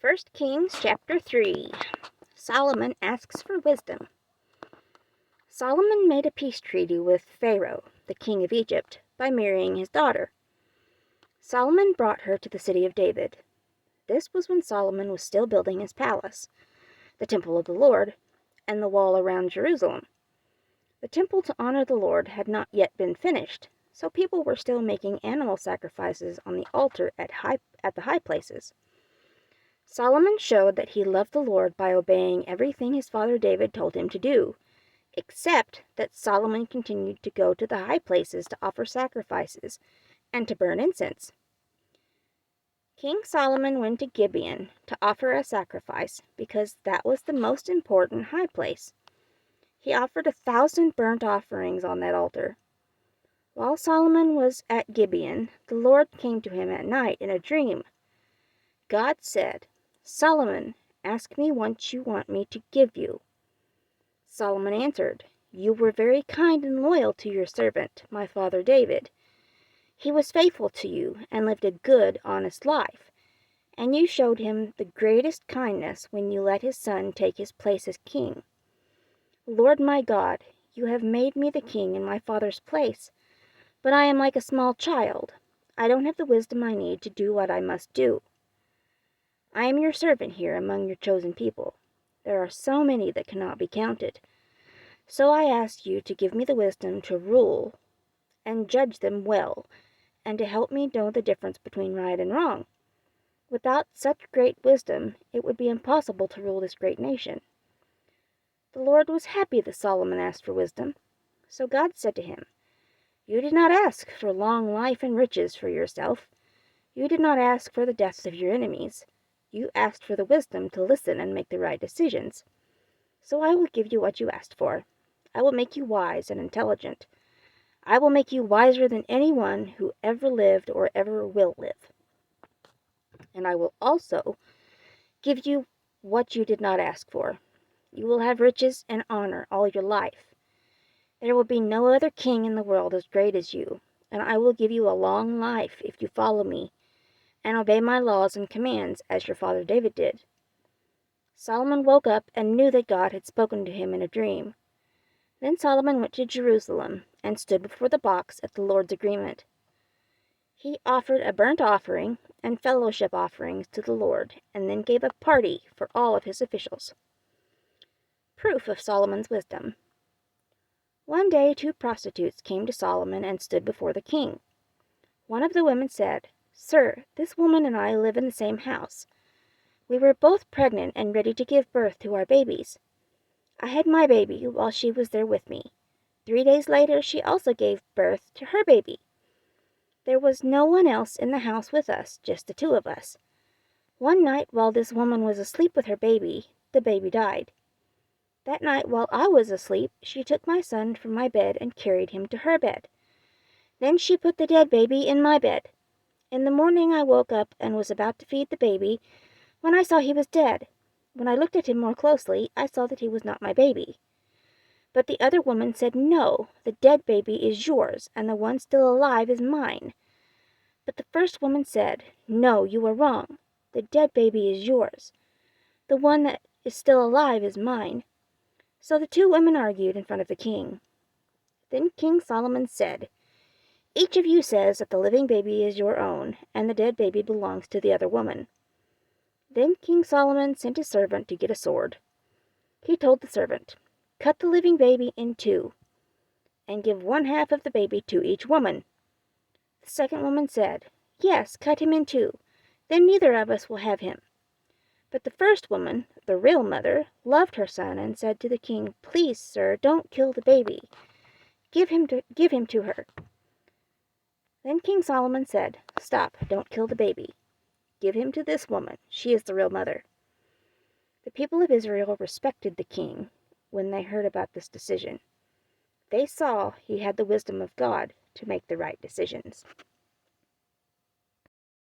1 Kings chapter 3. Solomon asks for wisdom. Solomon made a peace treaty with Pharaoh, the king of Egypt, by marrying his daughter. Solomon brought her to the city of David. This was when Solomon was still building his palace, the temple of the Lord, and the wall around Jerusalem. The temple to honor the Lord had not yet been finished, so people were still making animal sacrifices on the altar at the high places. Solomon showed that he loved the Lord by obeying everything his father David told him to do, except that Solomon continued to go to the high places to offer sacrifices and to burn incense. King Solomon went to Gibeon to offer a sacrifice because that was the most important high place. He offered 1,000 burnt offerings on that altar. While Solomon was at Gibeon, the Lord came to him at night in a dream. God said, "Solomon, ask me what you want me to give you." Solomon answered, "You were very kind and loyal to your servant, my father David. He was faithful to you and lived a good, honest life, and you showed him the greatest kindness when you let his son take his place as king. Lord my God, you have made me the king in my father's place, but I am like a small child. I don't have the wisdom I need to do what I must do. I am your servant here among your chosen people. There are so many that cannot be counted. So I ask you to give me the wisdom to rule and judge them well, and to help me know the difference between right and wrong. Without such great wisdom, it would be impossible to rule this great nation." The Lord was happy that Solomon asked for wisdom. So God said to him, "You did not ask for long life and riches for yourself. You did not ask for the deaths of your enemies. You asked for the wisdom to listen and make the right decisions. So I will give you what you asked for. I will make you wise and intelligent. I will make you wiser than anyone who ever lived or ever will live. And I will also give you what you did not ask for. You will have riches and honor all your life. There will be no other king in the world as great as you, and I will give you a long life if you follow me and obey my laws and commands as your father David did." Solomon woke up and knew that God had spoken to him in a dream. Then Solomon went to Jerusalem and stood before the box at the Lord's agreement. He offered a burnt offering and fellowship offerings to the Lord, and then gave a party for all of his officials. Proof of Solomon's wisdom. One day 2 prostitutes came to Solomon and stood before the king. One of the women said, "Sir, this woman and I live in the same house. We were both pregnant and ready to give birth to our babies. I had my baby while she was there with me. 3 days later, she also gave birth to her baby. There was no one else in the house with us, just the 2 of us. One night while this woman was asleep with her baby, the baby died. That night while I was asleep, she took my son from my bed and carried him to her bed. Then she put the dead baby in my bed. In the morning I woke up and was about to feed the baby when I saw he was dead. When I looked at him more closely, I saw that he was not my baby. But the other woman said, 'No, the dead baby is yours, and the one still alive is mine.' But the first woman said, 'No, you are wrong. The dead baby is yours. The one that is still alive is mine.' So the 2 women argued in front of the king. Then King Solomon said, 'Each of you says that the living baby is your own, and the dead baby belongs to the other woman.' Then King Solomon sent his servant to get a sword. He told the servant, 'Cut the living baby in 2, and give 1/2 of the baby to each woman.' The second woman said, 'Yes, cut him in 2. Then neither of us will have him.' But the first woman, the real mother, loved her son and said to the king, 'Please, sir, don't kill the baby. Give him to her.' Then King Solomon said, 'Stop, don't kill the baby. Give him to this woman. She is the real mother.' The people of Israel respected the king when they heard about this decision. They saw he had the wisdom of God to make the right decisions.